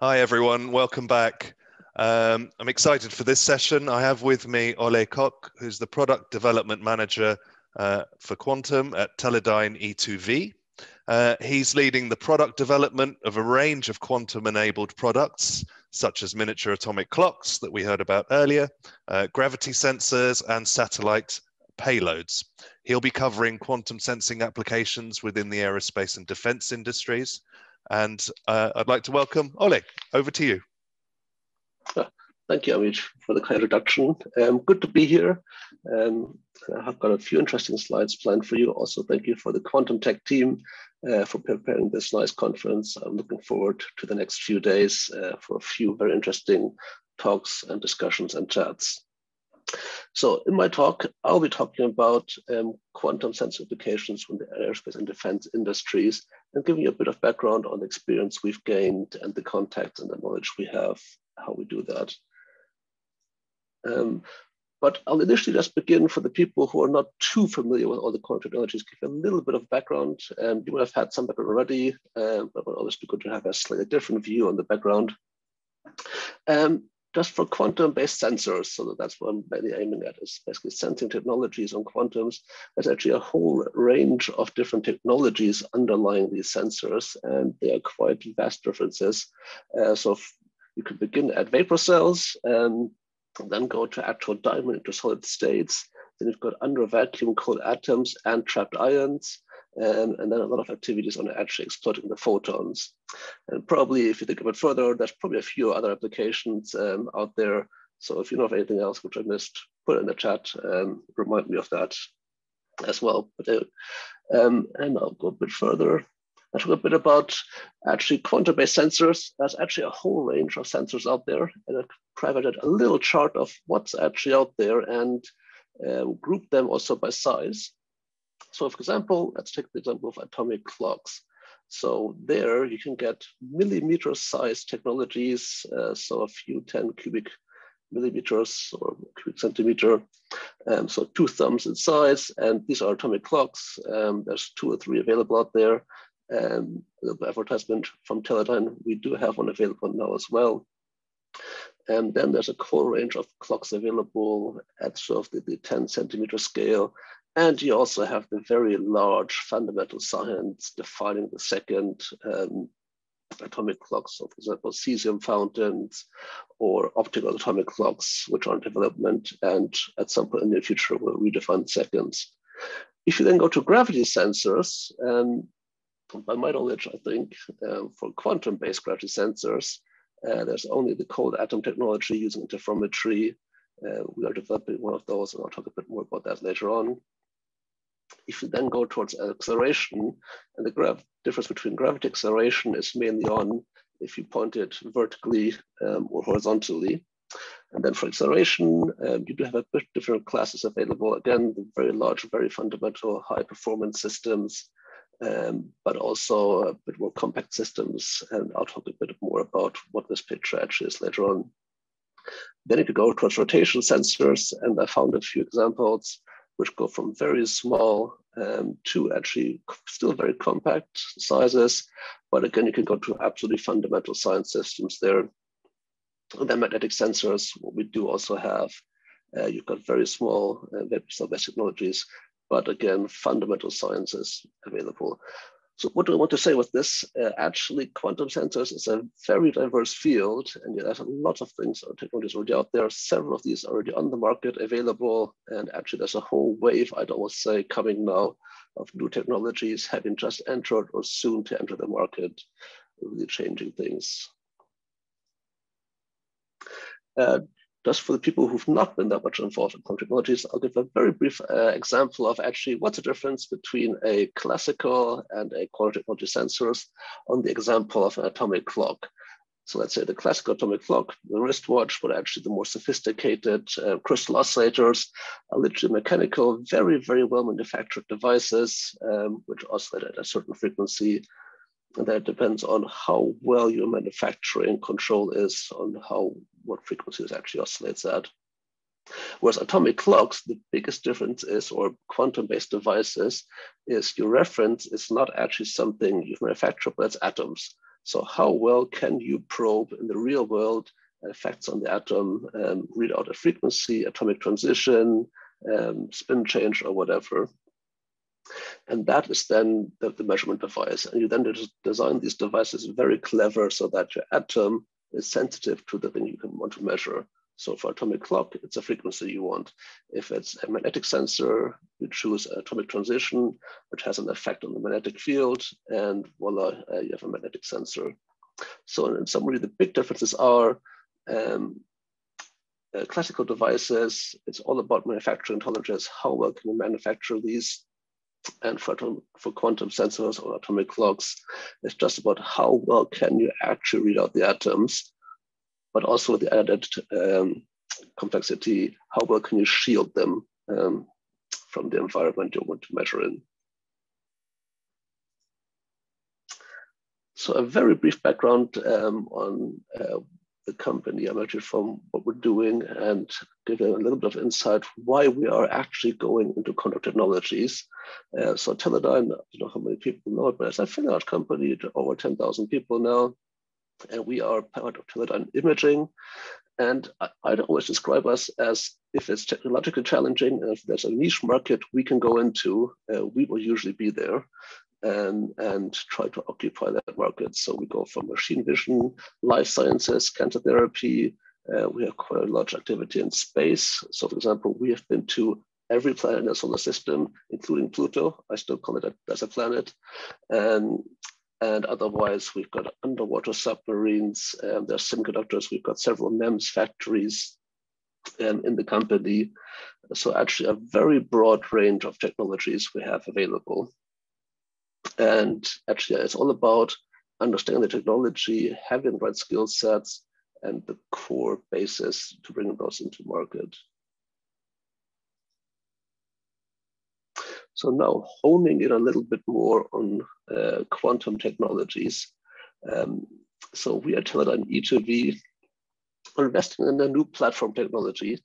Hi everyone, welcome back. I'm excited for this session. I have with me Ole Koch, who's the Product Development Manager for Quantum at Teledyne E2V. He's leading the product development of a range of quantum-enabled products, such as miniature atomic clocks that we heard about earlier, gravity sensors, and satellite payloads. He'll be covering quantum sensing applications within the aerospace and defense industries. And I'd like to welcome Ole. Over to you. Thank you, Amit, for the kind introduction. Good to be here. I've got a few interesting slides planned for you. Also, thank you for the Quantum Tech team for preparing this nice conference. I'm looking forward to the next few days for a few very interesting talks and discussions and chats. So in my talk, I'll be talking about quantum sensor applications from the aerospace and defense industries and giving you a bit of background on the experience we've gained and the contacts and the knowledge we have, how we do that. But I'll initially just begin for the people who are not too familiar with all the quantum technologies, give a little bit of background. You would have had some background already, but it would always be good to have a slightly different view on the background. Just for quantum-based sensors, so that's what I'm mainly aiming at, is basically sensing technologies on quantums. There's actually a whole range of different technologies underlying these sensors, and they are quite vast differences. So you could begin at vapor cells, and then go to actual diamond into solid states. Then you've got under vacuum cold atoms and trapped ions. And then a lot of activities on actually exploiting the photons. And probably if you think a bit further, there's probably a few other applications out there. So if you know of anything else which I missed, put it in the chat, remind me of that as well. But, and I'll go a bit further. I'll talk a bit about actually quantum-based sensors. There's actually a whole range of sensors out there. And I've provided a little chart of what's actually out there and group them also by size. So for example, let's take the example of atomic clocks. So there you can get millimeter-sized technologies, so a few 10 cubic millimeters or cubic centimeter, so 2 thumbs in size, and these are atomic clocks. There's 2 or 3 available out there. A little advertisement from Teledyne, we do have one available now as well. And then there's a whole range of clocks available at sort of the 10 centimeter scale. And you also have the very large fundamental science defining the second atomic clocks. So for example, cesium fountains or optical atomic clocks, which are in development and at some point in the future will redefine seconds. If you then go to gravity sensors, by my knowledge, I think for quantum-based gravity sensors, there's only the cold atom technology using interferometry. We are developing one of those, and I'll talk a bit more about that later on. If you then go towards acceleration, and the difference between gravity acceleration is mainly on if you point it vertically or horizontally. And then for acceleration, you do have a bit different classes available. Again, the very large, very fundamental high performance systems, but also a bit more compact systems. And I'll talk a bit more about what this picture actually is later on. Then you could go towards rotation sensors, and I found a few examples which go from very small to actually still very compact sizes. But again, you can go to absolutely fundamental science systems there. And then magnetic sensors, what we do also have, you've got very small vapor cell-based technologies, but again, fundamental sciences available. So what do I want to say with this? Actually, quantum sensors is a very diverse field, and there's a lot of things or technologies already out there. Several of these are already on the market available, and actually there's a whole wave, I'd almost say, coming now of new technologies having just entered or soon to enter the market, really changing things. Just for the people who've not been that much involved in quantum technologies, I'll give a very brief example of actually what's the difference between a classical and a quantum technology sensors on the example of an atomic clock. So let's say the classical atomic clock, the wristwatch, but actually the more sophisticated crystal oscillators are literally mechanical, very, very well manufactured devices, which oscillate at a certain frequency. And that depends on how well your manufacturing control is on what frequencies actually oscillates at. Whereas atomic clocks, the biggest difference is, or quantum-based devices, is your reference is not actually something you've manufactured, but it's atoms. So how well can you probe in the real world effects on the atom, read out a frequency, atomic transition, spin change, or whatever. And that is then the measurement device. And you then design these devices very clever so that your atom is sensitive to the thing you want to measure. So for atomic clock, it's a frequency you want. If it's a magnetic sensor, you choose an atomic transition, which has an effect on the magnetic field, and voila, you have a magnetic sensor. So in summary, the big differences are classical devices, it's all about manufacturing tolerances. How well can you manufacture these? And for quantum sensors or atomic clocks, it's just about how well can you actually read out the atoms, but also the added complexity, how well can you shield them from the environment you want to measure in. So a very brief background on the company, I'm actually from what we're doing, and give a little bit of insight why we are actually going into quantum technologies. So Teledyne, I don't know how many people know it, but it's a fairly large company, over 10,000 people now. And we are part of Teledyne Imaging. And I don't always describe us as, if it's technologically challenging and if there's a niche market we can go into, we will usually be there. And try to occupy that market. So we go from machine vision, life sciences, cancer therapy. We have quite a large activity in space. So for example, we have been to every planet in the solar system, including Pluto. I still call it as a planet. And otherwise, we've got underwater submarines, there's semiconductors, we've got several MEMS factories in the company. So actually a very broad range of technologies we have available. And actually, it's all about understanding the technology, having the right skill sets, and the core basis to bring those into market. So now honing in a little bit more on quantum technologies. So we at Teledyne E2V are investing in a new platform technology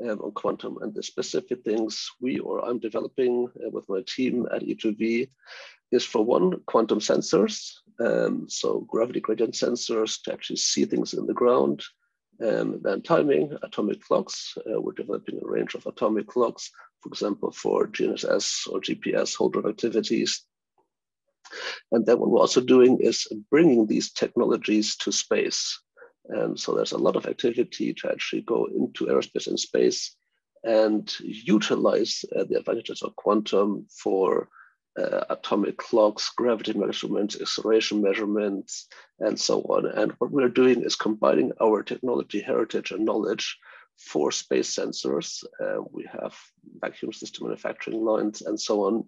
on quantum, and the specific things I'm developing with my team at E2V is, for one, quantum sensors, so gravity gradient sensors to actually see things in the ground. Then timing, atomic clocks. We're developing a range of atomic clocks, for example, for GNSS or GPS holder activities. And then what we're also doing is bringing these technologies to space. So there's a lot of activity to actually go into aerospace and space and utilize the advantages of quantum for atomic clocks, gravity measurements, acceleration measurements, and so on. And what we're doing is combining our technology heritage and knowledge for space sensors. We have vacuum system manufacturing lines and so on,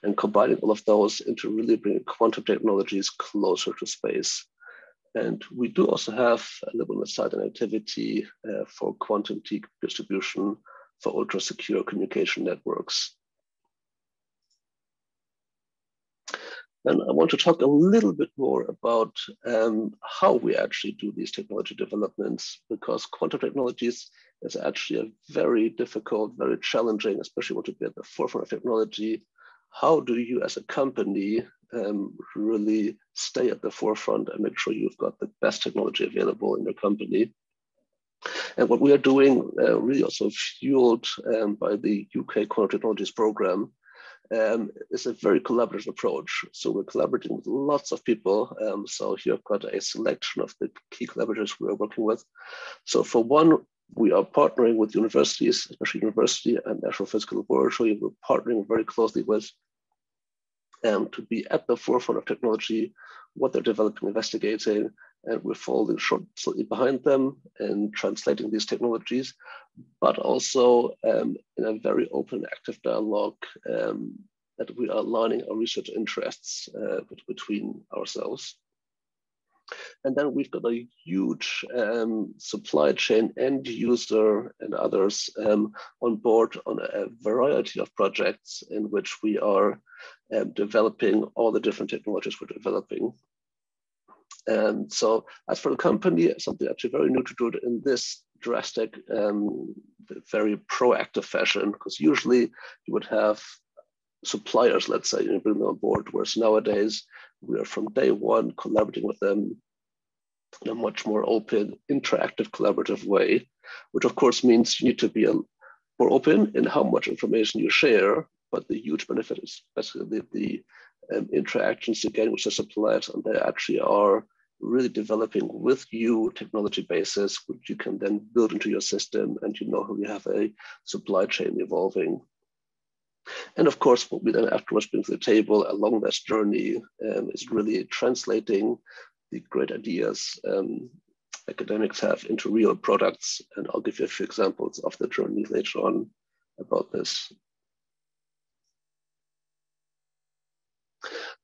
and combining all of those into really bringing quantum technologies closer to space. And we do also have a little bit of side activity for quantum key distribution for ultra secure communication networks. And I want to talk a little bit more about how we actually do these technology developments, because quantum technologies is actually a very difficult, very challenging, especially want to be at the forefront of technology. How do you as a company really stay at the forefront and make sure you've got the best technology available in your company? And what we are doing, really also fueled by the UK Quantum Technologies program, is a very collaborative approach. So we're collaborating with lots of people. So here I've got a selection of the key collaborators we're working with. So for one, we are partnering with universities, especially University and National Physical Laboratory. We're partnering very closely with to be at the forefront of technology, what they're developing, investigating, and we're following shortly behind them and translating these technologies, but also in a very open, active dialogue that we are aligning our research interests between ourselves. And then we've got a huge supply chain, end user and others on board on a variety of projects in which we are developing all the different technologies we're developing. And so as for the company, something actually very new to do it in this drastic, very proactive fashion, because usually you would have suppliers, let's say, you bring them on board, whereas nowadays we are from day one collaborating with them in a much more open, interactive, collaborative way, which of course means you need to be more open in how much information you share, but the huge benefit is basically the interactions you get with the suppliers, and they actually are really developing with you technology bases, which you can then build into your system, and you know how you have a supply chain evolving. And of course, what we then afterwards bring to the table along this journey is really translating the great ideas academics have into real products. And I'll give you a few examples of the journey later on about this.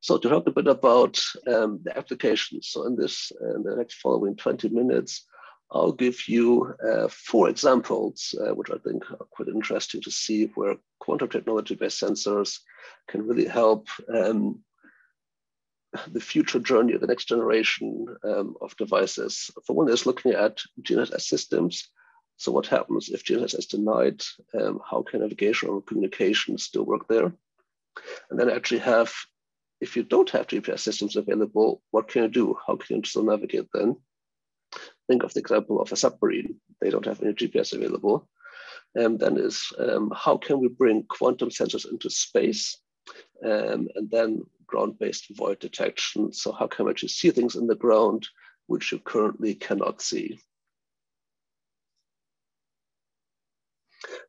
So to talk a bit about the applications. So in the next following 20 minutes, I'll give you 4 examples, which I think are quite interesting to see where quantum technology-based sensors can really help the future journey of the next generation of devices. For one is looking at GNSS systems. So what happens if GNSS is denied? How can navigation or communication still work there? And then actually have, if you don't have GPS systems available, what can you do? How can you still navigate then? Think of the example of a submarine. They don't have any GPS available. And then is how can we bring quantum sensors into space? And then ground-based void detection. So how can we actually see things in the ground which you currently cannot see?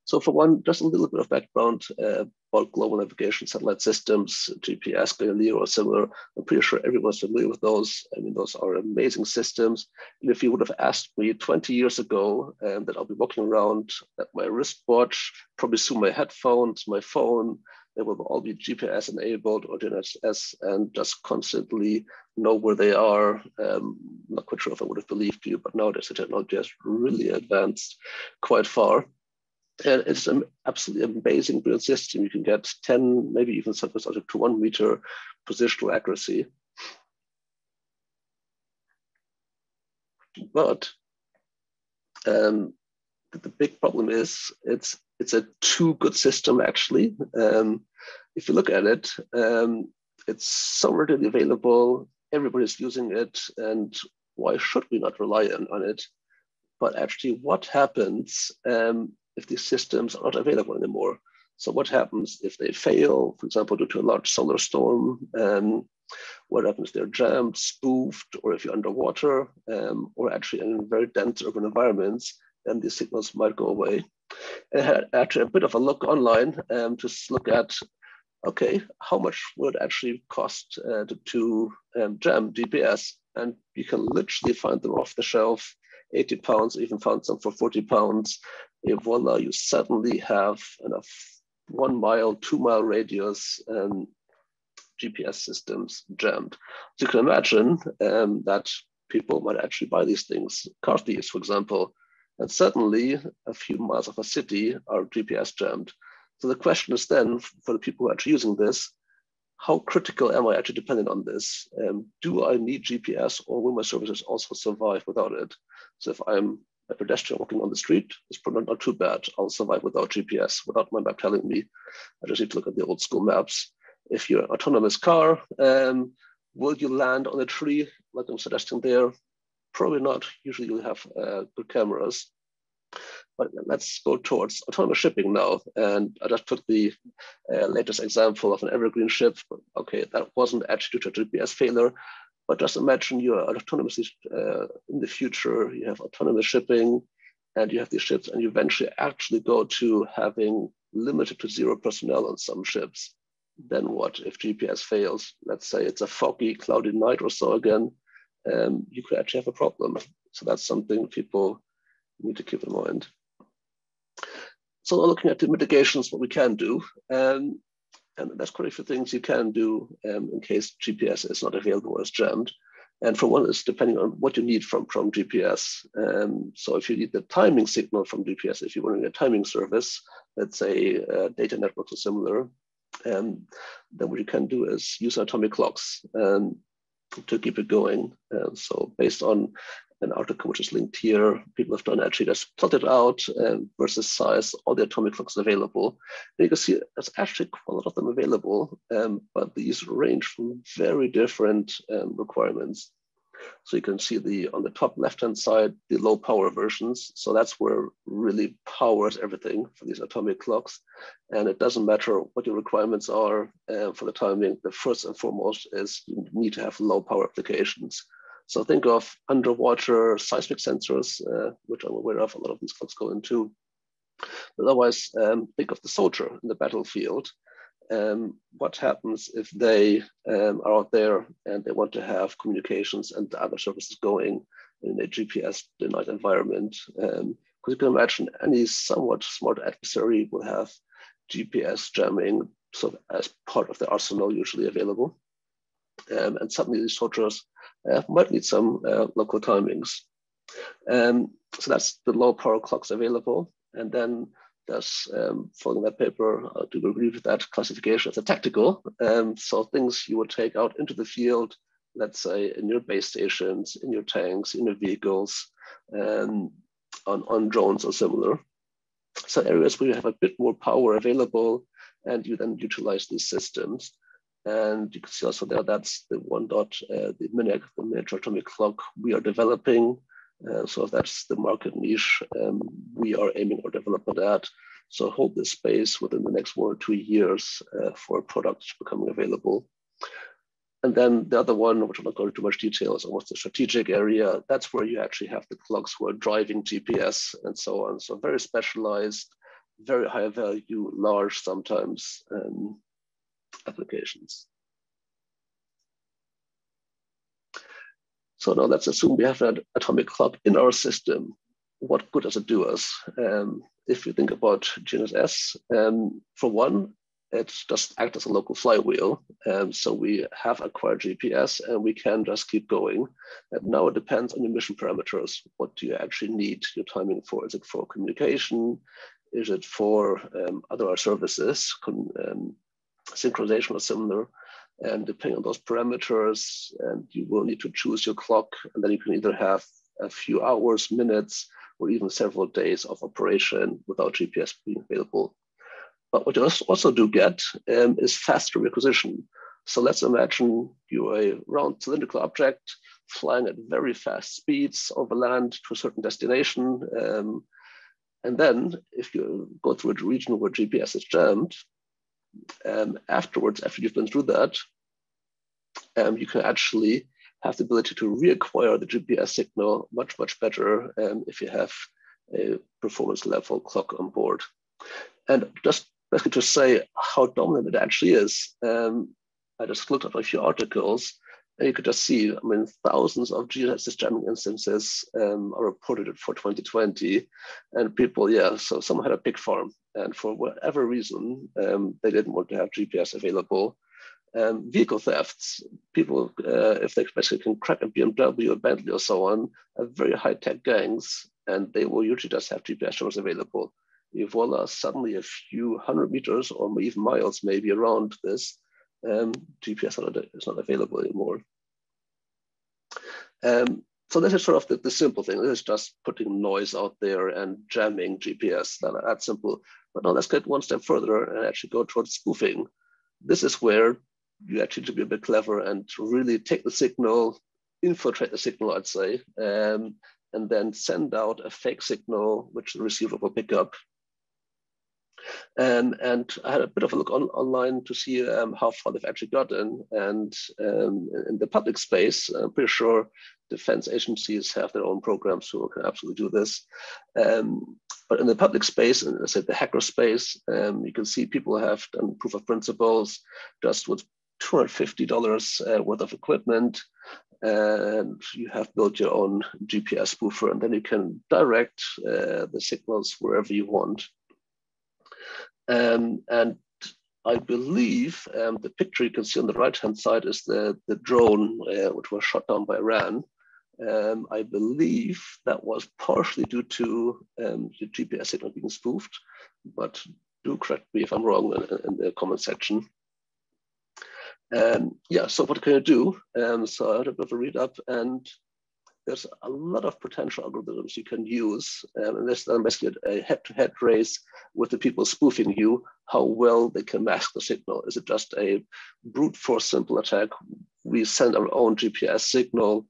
So for one, just a little bit of background about global navigation satellite systems, GPS, Galileo, or similar. I'm pretty sure everyone's familiar with those. I mean, those are amazing systems. And if you would have asked me 20 years ago that I'll be walking around at my wristwatch, probably soon my headphones, my phone, they will all be GPS enabled or GNSS and just constantly know where they are. Not quite sure if I would have believed you, but nowadays the technology has really advanced quite far. And it's an absolutely amazing build system. You can get 10, maybe even sometimes up to 1 meter positional accuracy. But the big problem is it's a too good system, actually. If you look at it, it's so readily available. Everybody's using it. And why should we not rely on it? But actually, what happens if these systems are not available anymore? So what happens if they fail, for example, due to a large solar storm? What happens if they're jammed, spoofed, or if you're underwater, or actually in very dense urban environments, then these signals might go away. I had actually a bit of a look online to look at, okay, how much would it actually cost to jam GPS? And you can literally find them off the shelf, 80 pounds, even found some for 40 pounds. And voila, you suddenly have enough 1 mile, 2 mile radius GPS systems jammed. So you can imagine that people might actually buy these things, car thieves, for example, and suddenly a few miles of a city are GPS jammed. So the question is then, for the people who are actually using this, how critical am I actually dependent on this? Do I need GPS, or will my services also survive without it? So if I'm a pedestrian walking on the street, it's probably not too bad. I'll survive without GPS, without my map telling me. I just need to look at the old school maps. If you're an autonomous car, will you land on a tree, like I'm suggesting there? Probably not. Usually you have good cameras. But let's go towards autonomous shipping now. And I just took the latest example of an evergreen ship. Okay, that wasn't actually due to a GPS failure, but just imagine you're autonomously in the future, you have autonomous shipping, and you have these ships, and you eventually actually go to having limited to 0 personnel on some ships. Then what if GPS fails? Let's say it's a foggy, cloudy night or so again, you could actually have a problem. So that's something people need to keep in mind. So looking at the mitigations, what we can do, and there's quite a few things you can do in case GPS is not available or is jammed. And for one, is depending on what you need from GPS. So if you need the timing signal from GPS, if you're running a timing service, let's say data networks or similar, then what you can do is use atomic clocks to keep it going. So based on an article which is linked here. People have done actually just plotted out versus size, all the atomic clocks available. And you can see there's actually quite a lot of them available, but these range from very different requirements. So you can see on the top left-hand side, the low power versions. So that's where really powers everything for these atomic clocks. And it doesn't matter what your requirements are for the timing. The first and foremost is you need to have low power applications. So think of underwater seismic sensors, which I'm aware of, a lot of these clocks go into. But otherwise, think of the soldier in the battlefield. What happens if they are out there and they want to have communications and other services going in a GPS denied environment? Because you can imagine any somewhat smart adversary will have GPS jamming sort of as part of the arsenal usually available. And suddenly these soldiers might need some local timings. So that's the low power clocks available. And then there's, following that paper, I do agree with that classification as a tactical. So things you would take out into the field, let's say in your base stations, in your tanks, in your vehicles, on drones or similar. So areas where you have a bit more power available and you then utilize these systems. And you can see also there, that's the the miniature atomic clock we are developing. So that's the market niche we are aiming or developing at. So hold this space within the next 1 or 2 years for products becoming available. And then the other one, which I'm not going into too much detail, is almost the strategic area. That's where you actually have the clocks who are driving GPS and so on. So very specialized, very high value, large sometimes applications. So now let's assume we have an atomic clock in our system. What good does it do us? If you think about GNSS, for one, it just acts as a local flywheel. So we have acquired GPS and we can just keep going. And now it depends on your mission parameters. What do you actually need your timing for? Is it for communication? Is it for other services, synchronization or similar? And depending on those parameters, and you will need to choose your clock, and then you can either have a few hours, minutes, or even several days of operation without GPS being available. But what you also do get is faster requisition. So let's imagine you're a round cylindrical object flying at very fast speeds over land to a certain destination. And then if you go through a region where GPS is jammed, afterwards, after you've been through that, you can actually have the ability to reacquire the GPS signal much, much better if you have a performance level clock on board. And just basically to say how dominant it actually is, I just looked up a few articles and you could just see, I mean, thousands of GNSS jamming instances are reported for 2020. And people, so someone had a pig farm and for whatever reason, they didn't want to have GPS available. Vehicle thefts, people, if they basically can crack a BMW or Bentley or so on, have very high-tech gangs, and they will usually just have GPS jammers available. Voila, suddenly a few 100 meters or even miles maybe around this, GPS is not available anymore. So this is sort of the simple thing. This is just putting noise out there and jamming GPS. That's simple. But now let's get one step further and actually go towards spoofing. This is where you actually need to be a bit clever and really take the signal, infiltrate the signal, I'd say, and then send out a fake signal, which the receiver will pick up. And I had a bit of a look online to see how far they've actually gotten. And in the public space, I'm pretty sure defense agencies have their own programs who can absolutely do this. But in the public space, and I said the hacker space, you can see people have done proof of principles just with $250 worth of equipment. And you have built your own GPS spoofer, and then you can direct the signals wherever you want. And I believe the picture you can see on the right-hand side is the drone which was shot down by Iran. I believe that was partially due to the GPS signal being spoofed, but do correct me if I'm wrong in the comment section. So what can you do? So I had a bit of a read up, and there's a lot of potential algorithms you can use. And there's then basically a head-to-head race with the people spoofing you, how well they can mask the signal. Is it just a brute force simple attack? We send our own GPS signal,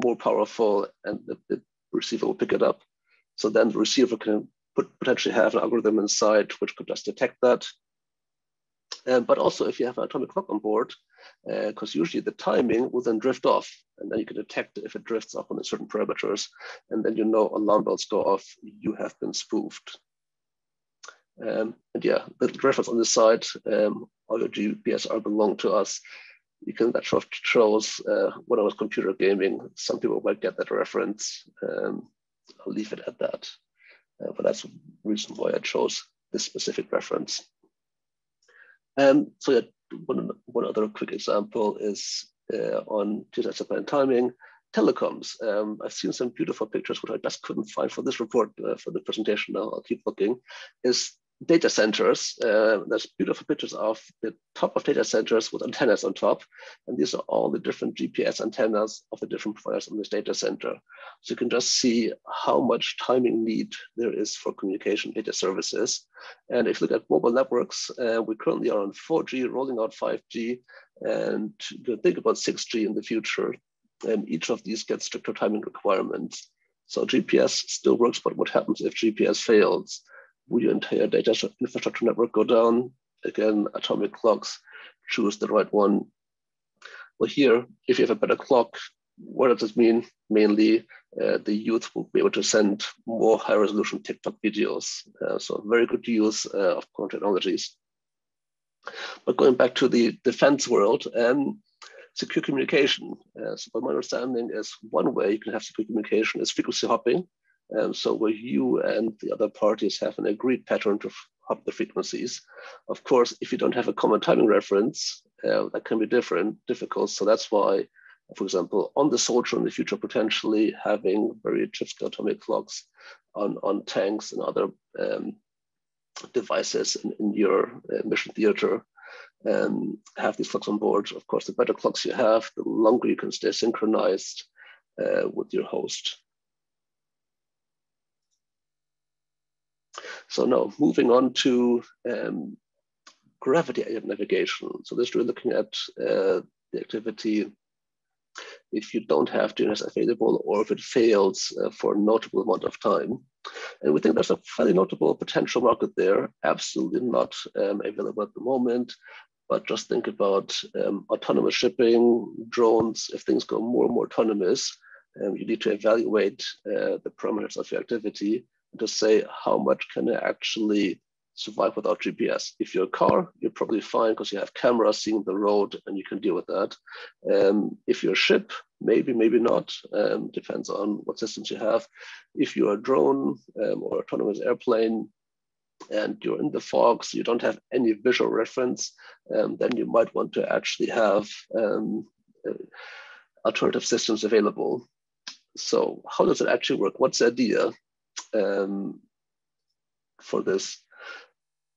more powerful, and the receiver will pick it up. So then the receiver can potentially have an algorithm inside which could just detect that. But also if you have an atomic clock on board, because usually the timing will then drift off, and then you can detect if it drifts off on certain parameters, and then you know alarm bells go off, you have been spoofed. And yeah, the reference on this side, all your GPS are belong to us. You can, that sort of shows when I was computer gaming, some people might get that reference. I'll leave it at that. But that's the reason why I chose this specific reference. So yeah, one other quick example is on data supply and timing. Telecoms. I've seen some beautiful pictures, which I just couldn't find for this report, for the presentation now, I'll keep looking, is data centers. There's beautiful pictures of the top of data centers with antennas on top. And these are all the different GPS antennas of the different providers in this data center. So you can just see how much timing need there is for communication data services. And if you look at mobile networks, we currently are on 4G, rolling out 5G, and you think about 6G in the future. Each of these gets stricter timing requirements. So GPS still works, but what happens if GPS fails? Will your entire data infrastructure network go down? Again, atomic clocks, choose the right one. Well, here, if you have a better clock, what does this mean? Mainly, the youth will be able to send more high-resolution TikTok videos. So very good use of quantum technologies. But going back to the defense world, secure communication. So my understanding is one way you can have secure communication is frequency hopping. So where you and the other parties have an agreed pattern to hop the frequencies. Of course, if you don't have a common timing reference, that can be difficult. So that's why, for example, on the soldier in the future, potentially having very chip-scale atomic clocks on tanks and other devices in your mission theater, have these clocks on board. Of course, the better clocks you have, the longer you can stay synchronized with your host. So now moving on to gravity-aided navigation. So this we're looking at the activity if you don't have DNS available or if it fails for a notable amount of time. And we think there's a fairly notable potential market there, absolutely not available at the moment, but just think about autonomous shipping, drones. If things go more and more autonomous, you need to evaluate the parameters of your activity to say how much can I actually survive without GPS. If you're a car, you're probably fine because you have cameras seeing the road and you can deal with that. If you're a ship, maybe, maybe not, depends on what systems you have. If you're a drone or autonomous airplane and you're in the fog, so you don't have any visual reference, then you might want to actually have alternative systems available. So how does it actually work? What's the idea for this?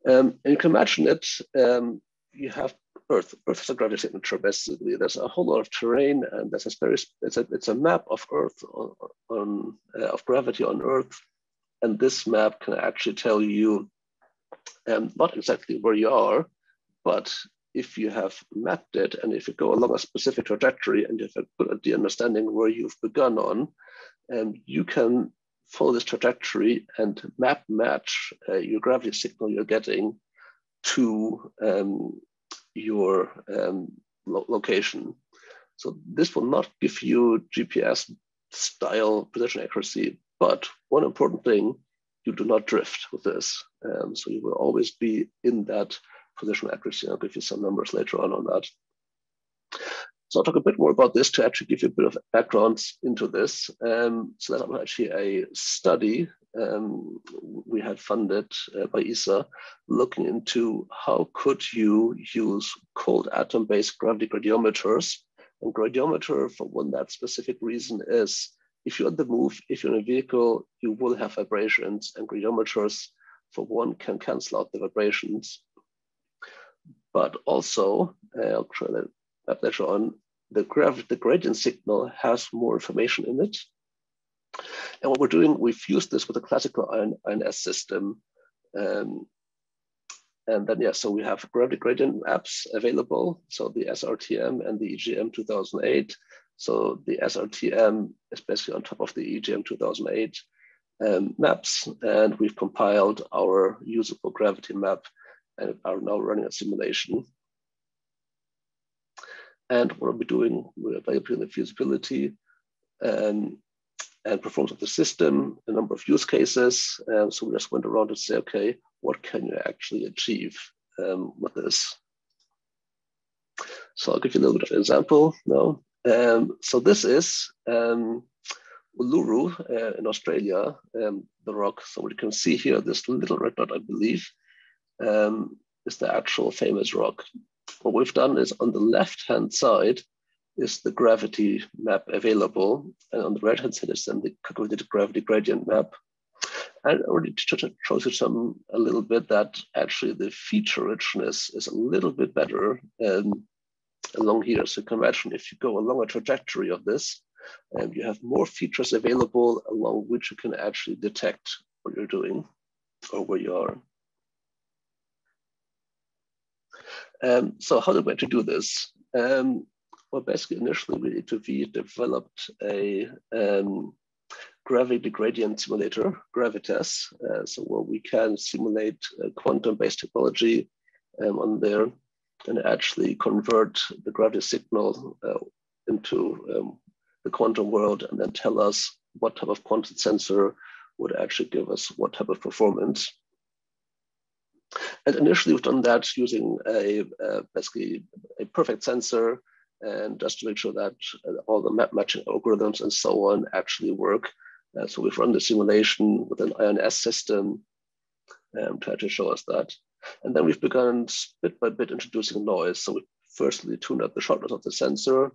And you can imagine it, you have Earth. Earth is a gravity signature, basically. There's a whole lot of terrain, and there's it's a map of Earth, of gravity on Earth. And this map can actually tell you not exactly where you are, but if you have mapped it, and if you go along a specific trajectory, and you have a good understanding where you've begun on, you can follow this trajectory and match your gravity signal you're getting to your location. So this will not give you GPS style position accuracy, but one important thing, you do not drift with this. So you will always be in that position accuracy. I'll give you some numbers later on that. So I'll talk a bit more about this to actually give you a bit of background into this. So that's actually a study we had funded by ESA, looking into how could you use cold atom-based gravity gradiometers. And gradiometer, for one that specific reason, is if you're on the move, if you're in a vehicle, you will have vibrations, and gradiometers, for one, can cancel out the vibrations. But also, I'll try that later on, the gradient signal has more information in it. And what we're doing, we fuse this with a classical INS system. And then, yeah, so we have gravity gradient maps available. So the SRTM and the EGM 2008. So the SRTM is basically on top of the EGM 2008 maps. And we've compiled our usable gravity map and are now running a simulation. And what we'll be doing, we're evaluating the feasibility and performance of the system, a number of use cases. So we just went around to say, okay, what can you actually achieve with this? So I'll give you a little bit of an example now. So this is Uluru in Australia, the rock. So what you can see here, this little red dot, I believe, is the actual famous rock. What we've done is on the left-hand side is the gravity map available, and on the right-hand side is then the calculated gravity gradient map. And I already shows you a little bit that actually the feature richness is a little bit better along here. So you can imagine if you go along a trajectory of this, you have more features available along which you can actually detect what you're doing or where you are. So how did we actually do this? Well, basically, initially, we developed a gravity gradient simulator, Gravitas, so where we can simulate quantum-based technology on there and actually convert the gravity signal into the quantum world and then tell us what type of quantum sensor would actually give us what type of performance. And initially, we've done that using basically a perfect sensor, and just to make sure that all the map matching algorithms and so on actually work. So we've run the simulation with an INS system to actually show us that. And then we've begun bit by bit introducing noise. So we firstly tuned up the sharpness of the sensor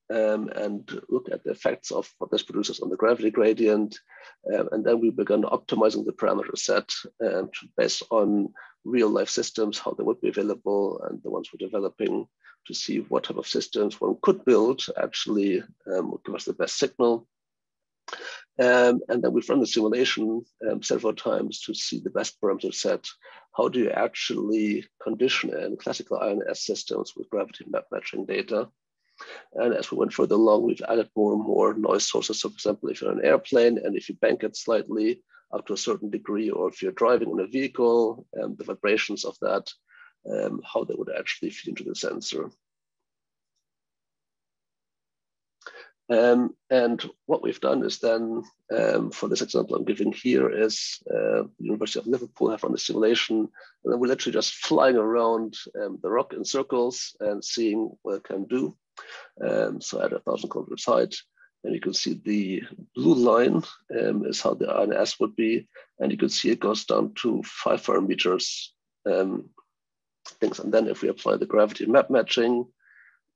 and looked at the effects of what this produces on the gravity gradient. And then we began optimizing the parameter set based on real life systems, how they would be available, and the ones we're developing to see what type of systems one could build actually would give us the best signal. And then we've run the simulation several times to see the best parameter set. How do you actually condition in classical INS systems with gravity map matching data? And as we went further along, we've added more and more noise sources. So for example, if you're in an airplane and if you bank it slightly up to a certain degree, or if you're driving in a vehicle, the vibrations of that, how they would actually feed into the sensor. And what we've done is then, for this example I'm giving here is the University of Liverpool have run the simulation, and then we're literally just flying around the rock in circles and seeing what it can do. So at 1,000 kilometers height, and you can see the blue line is how the INS would be, and you can see it goes down to 500 meters things. And then if we apply the gravity map matching,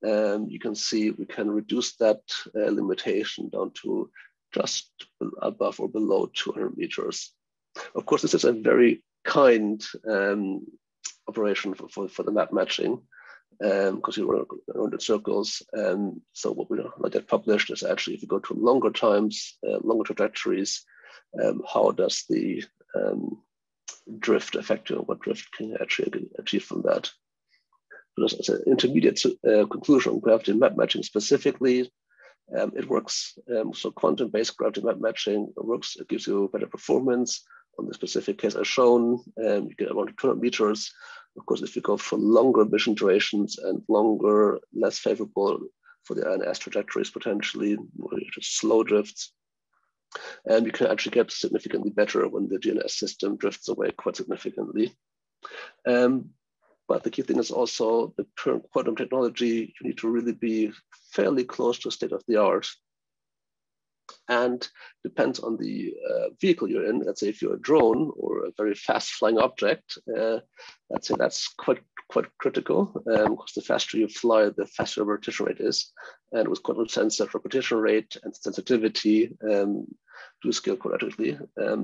you can see we can reduce that limitation down to just above or below 200 meters. Of course, this is a very kind operation for the map matching, because you run around in circles. So what we not yet published is actually if you go to longer times, longer trajectories, how does the drift affect you? What drift can you actually achieve from that? Just as an intermediate conclusion on gravity map matching specifically, it works. So quantum-based gravity map matching works. It gives you better performance. On the specific case as shown, you get around 200 meters. Of course, if you go for longer mission durations and longer, less favorable for the INS trajectories potentially, or just slow drifts, you can actually get significantly better when the GNS system drifts away quite significantly. But the key thing is also the current quantum technology, you need to really be fairly close to state of the art. And depends on the vehicle you're in. Let's say if you're a drone or a very fast flying object, let's say that's quite critical, because the faster you fly, the faster the repetition rate is. And with quantum sensor, repetition rate and sensitivity do scale quadratically.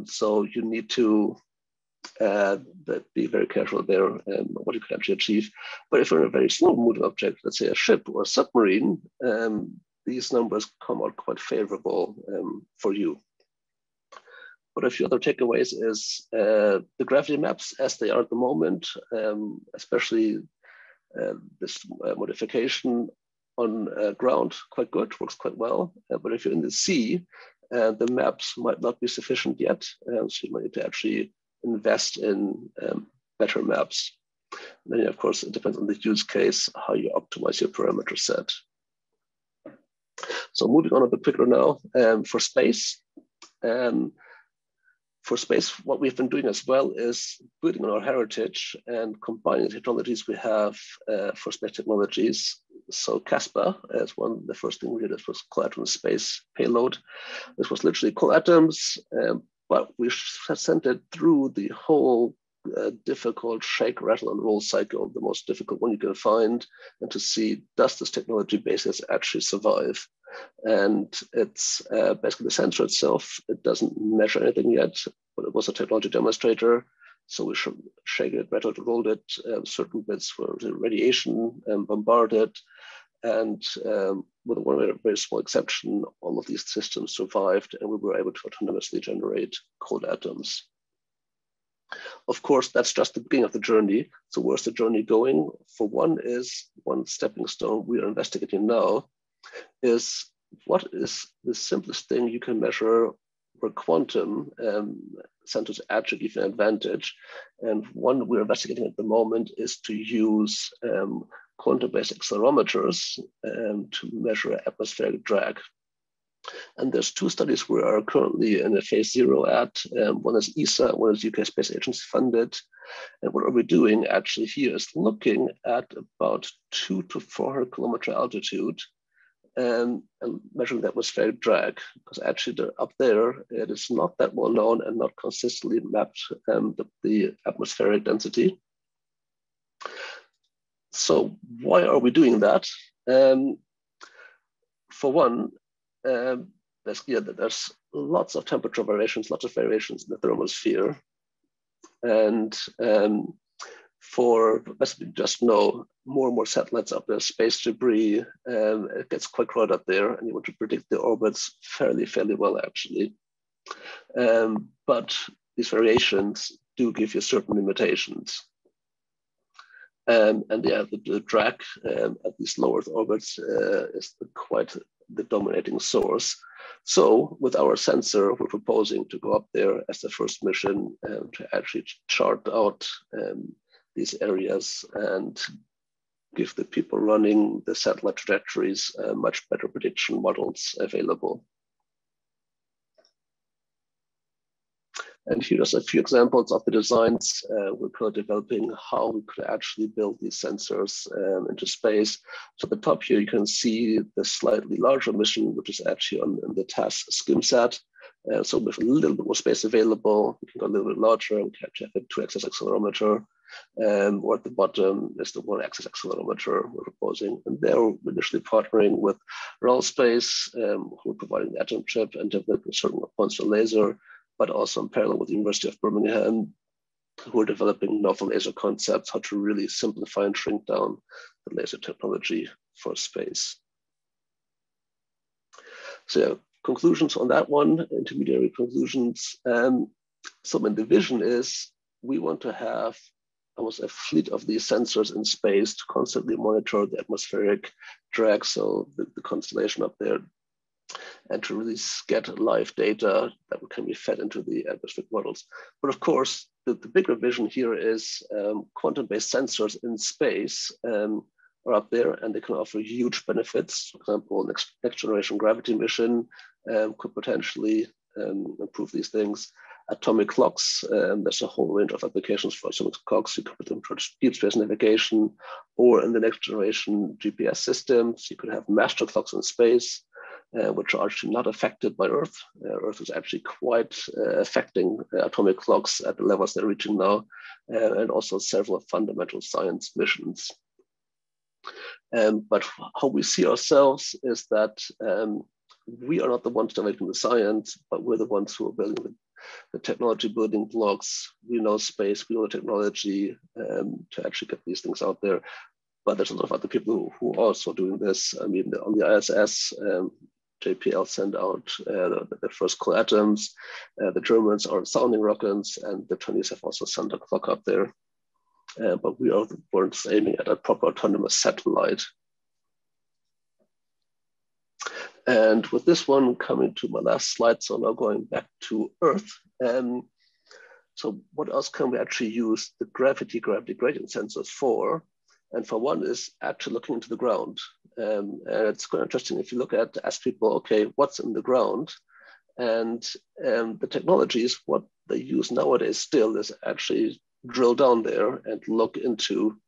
So you need to but be very careful there what you can actually achieve. But if you're in a very slow moving object, let's say a ship or a submarine, these numbers come out quite favorable for you. But a few other takeaways is the gravity maps as they are at the moment, especially this modification on ground, quite good, works quite well. But if you're in the sea, the maps might not be sufficient yet. So you might need to actually invest in better maps. And then, of course, it depends on the use case, how you optimize your parameter set. So moving on a bit quicker now, for space. For space, what we've been doing as well is building on our heritage and combining the technologies we have for space technologies. So CASPA as one of the first things we did, this was collateral space payload. This was literally cool atoms, but we sent it through the whole difficult shake, rattle, and roll cycle, the most difficult one you can find, and to see, does this technology basis actually survive? And it's basically the sensor itself. It doesn't measure anything yet, but it was a technology demonstrator. So we should shake it, rattled, rolled it. Certain bits were radiation bombarded. And with one very, very small exception, all of these systems survived, and we were able to autonomously generate cold atoms. Of course, that's just the beginning of the journey. So where's the journey going? For one stepping stone we are investigating now is what is the simplest thing you can measure where quantum centers actually give an advantage. And one we're investigating at the moment is to use quantum-based accelerometers to measure atmospheric drag. And there's two studies we are currently in a phase 0 at. One is ESA, one is UK Space Agency funded. And what are we doing actually here is looking at about 200 to 400 kilometer altitude and measuring the atmospheric drag, because actually up there, it is not that well known and not consistently mapped the atmospheric density. So why are we doing that? For one, there's clear that there's lots of temperature variations, lots of variations in the thermosphere. And for basically just know more and more satellites up there, space debris, it gets quite crowded up there, and you want to predict the orbits fairly well, actually. But these variations do give you certain limitations. And yeah, the drag at these low Earth orbits is quite the dominating source. So with our sensor, we're proposing to go up there as the first mission to actually chart out these areas and give the people running the satellite trajectories much better prediction models available. And here's a few examples of the designs we're currently developing, how we could actually build these sensors into space. So at the top here, you can see the slightly larger mission, which is actually on the TAS SkimSat. So with a little bit more space available, we can go a little bit larger. We can actually have a 2-axis accelerometer. Or at the bottom is the 1-axis accelerometer we're proposing. And there we're initially partnering with Space, who are providing the atom chip and developing certain points for laser, but also in parallel with the University of Birmingham, who are developing novel laser concepts, how to really simplify and shrink down the laser technology for space. So yeah, conclusions on that one, intermediary conclusions. So the vision is we want to have almost a fleet of these sensors in space to constantly monitor the atmospheric drag, so the constellation up there, and to really get live data that can be fed into the atmospheric models. But of course, the bigger vision here is quantum-based sensors in space are up there, and they can offer huge benefits. For example, next generation gravity mission could potentially improve these things. Atomic clocks, there's a whole range of applications for atomic clocks. You could put them towards deep space navigation, or in the next generation GPS systems, you could have master clocks in space, which are actually not affected by Earth. Earth is actually quite affecting atomic clocks at the levels they're reaching now, and also several fundamental science missions. But how we see ourselves is that we are not the ones developing the science, but we're the ones who are building the technology building blocks. We know space, we know technology to actually get these things out there. But there's a lot of other people who are also doing this. I mean, on the ISS, JPL sent out the first cool atoms. The Germans are sounding rockets, and the Chinese have also sent a clock up there. But we are the ones aiming at a proper autonomous satellite. And with this one coming to my last slide, so now going back to Earth. So what else can we actually use the gravity gradient sensors for? And for one is actually looking into the ground. And it's quite interesting if you look at, ask people, okay, what's in the ground? And the technologies, what they use nowadays still is actually drill down there and look into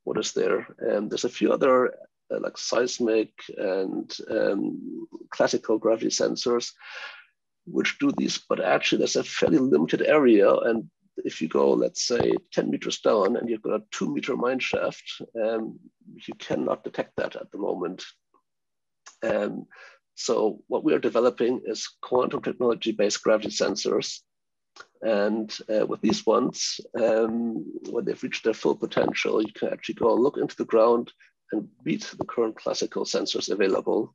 what is there. And there's a few other like seismic and classical gravity sensors, which do these, but actually there's a fairly limited area. And if you go, let's say 10 meters down and you've got a 2-meter mine shaft, you cannot detect that at the moment. So what we are developing is quantum technology-based gravity sensors. And with these ones, when they've reached their full potential, you can actually go look into the ground and beat the current classical sensors available.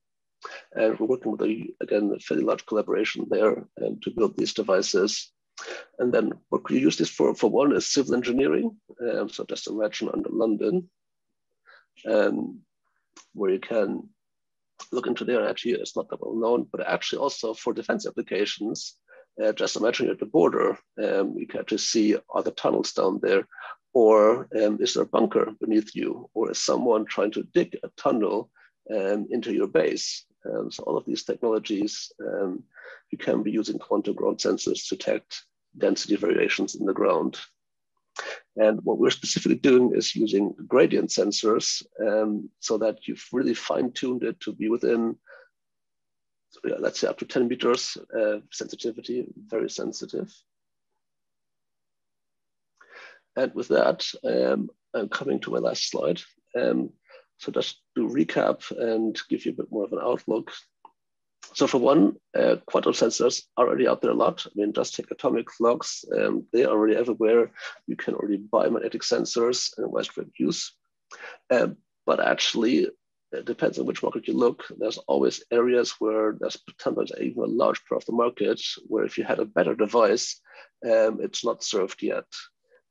And we're working with, again, a fairly large collaboration there to build these devices. And then what we use this for one is civil engineering. So just imagine under London, where you can look into there. Actually, it's not that well known, but actually also for defense applications. Just imagine you're at the border, you can actually see, are the tunnels down there? Or is there a bunker beneath you? Or is someone trying to dig a tunnel into your base? So all of these technologies, you can be using quantum ground sensors to detect density variations in the ground. And what we're specifically doing is using gradient sensors so that you've really fine-tuned it to be within, let's say, up to 10 meters sensitivity, very sensitive. And with that, I'm coming to my last slide. So just to recap and give you a bit more of an outlook. So for one, quantum sensors are already out there a lot. I mean, just take atomic clocks, they are already everywhere. You can already buy magnetic sensors in widespread use. But actually, it depends on which market you look. There's always areas where there's sometimes even a large part of the market where if you had a better device, it's not served yet.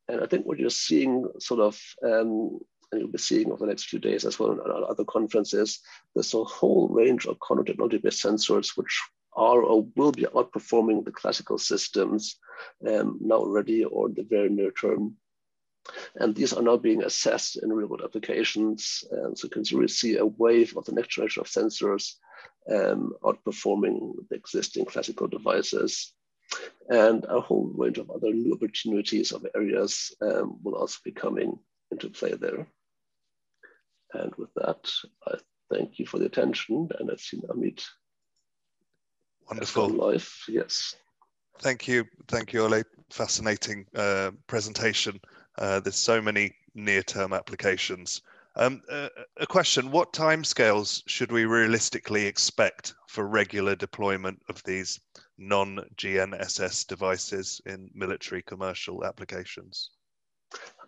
And I think what you're seeing sort of, and you'll be seeing over the next few days as well in other conferences, there's a whole range of quantum technology-based sensors which are or will be outperforming the classical systems now already or in the very near term. And these are now being assessed in real-world applications. So you can really see a wave of the next generation of sensors outperforming the existing classical devices. And a whole range of other new opportunities of areas will also be coming into play there. And with that, I thank you for the attention, and I've seen Amit. Wonderful. Live. Yes. Thank you, Ole. Fascinating presentation. There's so many near-term applications. A question: what timescales should we realistically expect for regular deployment of these non-GNSS devices in military commercial applications?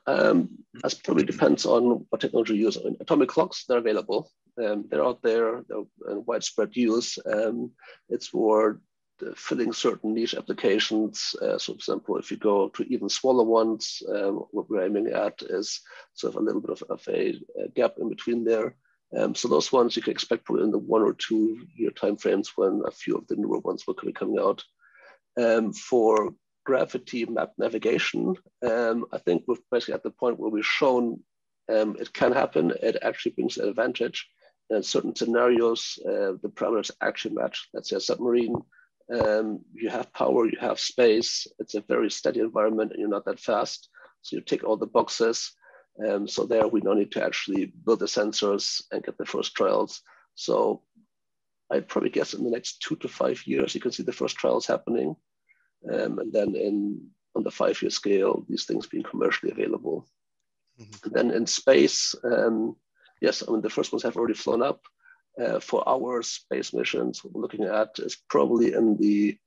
That probably depends on what technology you use. Atomic clocks, they're available. They're out there, they're in widespread use. It's for filling certain niche applications. So for example, if you go to even smaller ones, what we're aiming at is sort of a little bit of a gap in between there. So those ones you can expect probably in the 1 or 2 year timeframes when a few of the newer ones will be coming out. For gravity map navigation, I think we're basically at the point where we've shown it can happen. It actually brings an advantage. In certain scenarios, the parameters actually match. Let's say a submarine, you have power, you have space, it's a very steady environment and you're not that fast. So you tick all the boxes. So there we don't need to actually build the sensors and get the first trials. So I'd probably guess in the next 2 to 5 years, you can see the first trials happening. And then on the 5-year scale, these things being commercially available. Mm-hmm. And then in space, yes, I mean, the first ones have already flown up. For our space missions, what we're looking at is probably in the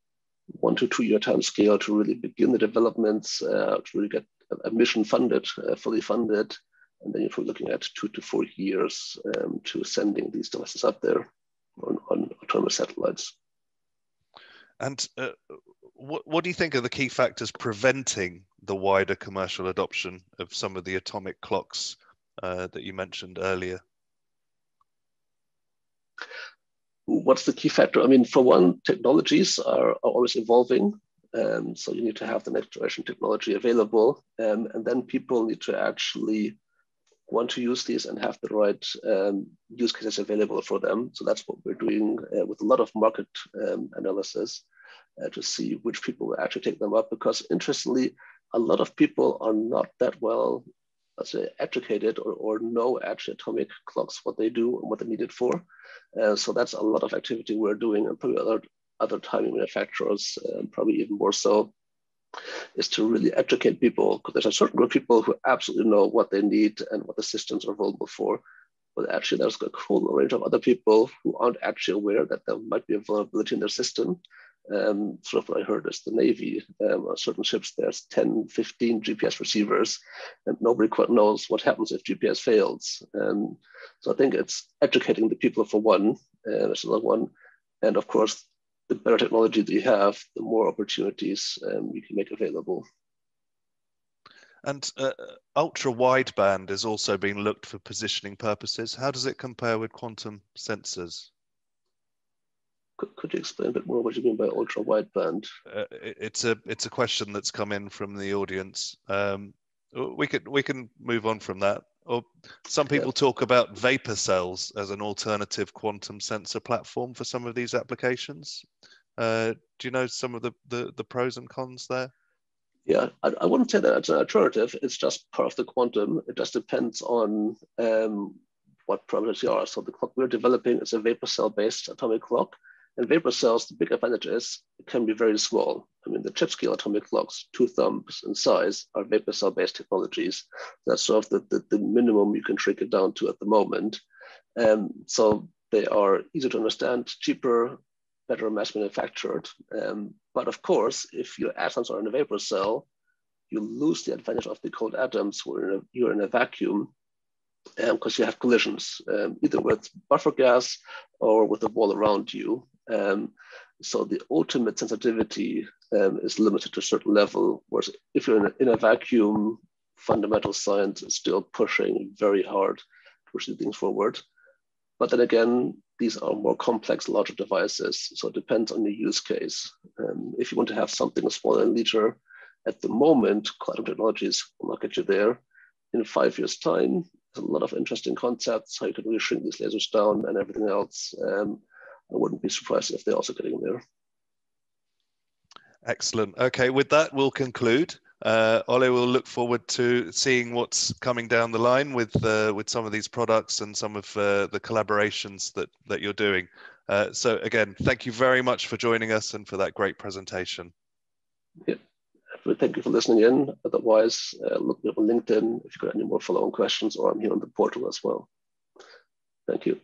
1 to 2 year time scale to really begin the developments, to really get a mission funded, fully funded. And then you're looking at 2 to 4 years to sending these devices up there on autonomous satellites. And what do you think are the key factors preventing the wider commercial adoption of some of the atomic clocks that you mentioned earlier? What's the key factor? I mean, for one, technologies are always evolving. So you need to have the next generation technology available. And then people need to actually want to use these and have the right use cases available for them. So that's what we're doing with a lot of market analysis to see which people will actually take them up. Because interestingly, a lot of people are not that well educated or know actually atomic clocks, what they do and what they need it for. So that's a lot of activity we're doing, and probably other timing manufacturers, probably even more so, is to really educate people, because there's a certain group of people who absolutely know what they need and what the systems are vulnerable for. But actually, there's a whole range of other people who aren't actually aware that there might be a vulnerability in their system. Sort of what I heard is the Navy, on certain ships, there's 10, 15 GPS receivers, and nobody quite knows what happens if GPS fails. So I think it's educating the people for one, that's another one. And of course, the better technology that you have, the more opportunities you can make available. And ultra wideband is also being looked for positioning purposes. How does it compare with quantum sensors? Could you explain a bit more what you mean by ultra wideband? It's a question that's come in from the audience. We can move on from that. Or some people talk about vapor cells as an alternative quantum sensor platform for some of these applications. Do you know some of the pros and cons there? Yeah, I wouldn't say that it's an alternative. It's just part of the quantum. It just depends on what parameters you are. So the clock we're developing is a vapor cell-based atomic clock. And vapor cells, the big advantage is it can be very small. I mean, the chip scale atomic clocks, 2 thumbs in size, are vapor cell-based technologies. That's sort of the minimum you can shrink it down to at the moment. So they are easy to understand, cheaper, better mass manufactured. But of course, if your atoms are in a vapor cell, you lose the advantage of the cold atoms where you're in a vacuum, because you have collisions, either with buffer gas or with the wall around you. So the ultimate sensitivity is limited to a certain level, whereas if you're in a vacuum, fundamental science is still pushing very hard to push these things forward. But then again, these are more complex, larger devices, so it depends on the use case. If you want to have something smaller than a liter, at the moment, quantum technologies will not get you there. In 5 years' time, there's a lot of interesting concepts, how you can really shrink these lasers down and everything else. I wouldn't be surprised if they're also getting there. Excellent. Okay, with that, we'll conclude. Ole will look forward to seeing what's coming down the line with some of these products and some of the collaborations that you're doing. So again, thank you very much for joining us and for that great presentation. Yeah. Thank you for listening in. Otherwise, look me up on LinkedIn if you've got any more follow-on questions, or I'm here on the portal as well. Thank you.